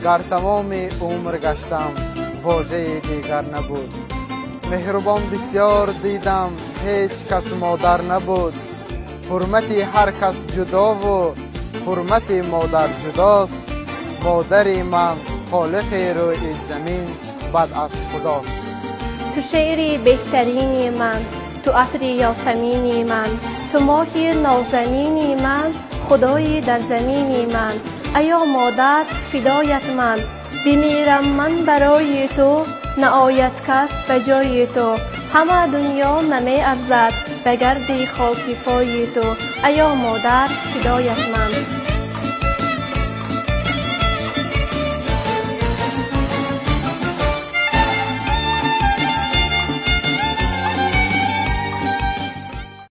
در تمام عمر گشتم واژه دیگر نبود. مهربان بسیار دیدم هیچ کس مادر نبود. حرمت هر کس جدا و حرمت مادر جداست. مادر من خالق روی زمین بعد از خداست. تو شعری بهترینی من، تو عطر یاسمینی من، تو ماهی نازنینی من، خدای در زمینی من. ایا مادر فدایت من، بمیرم من برای تو، نآید کس به جای تو. همه دنیا نمی ارزد به گرد خاک پای تو. ایا مادر فدایت من.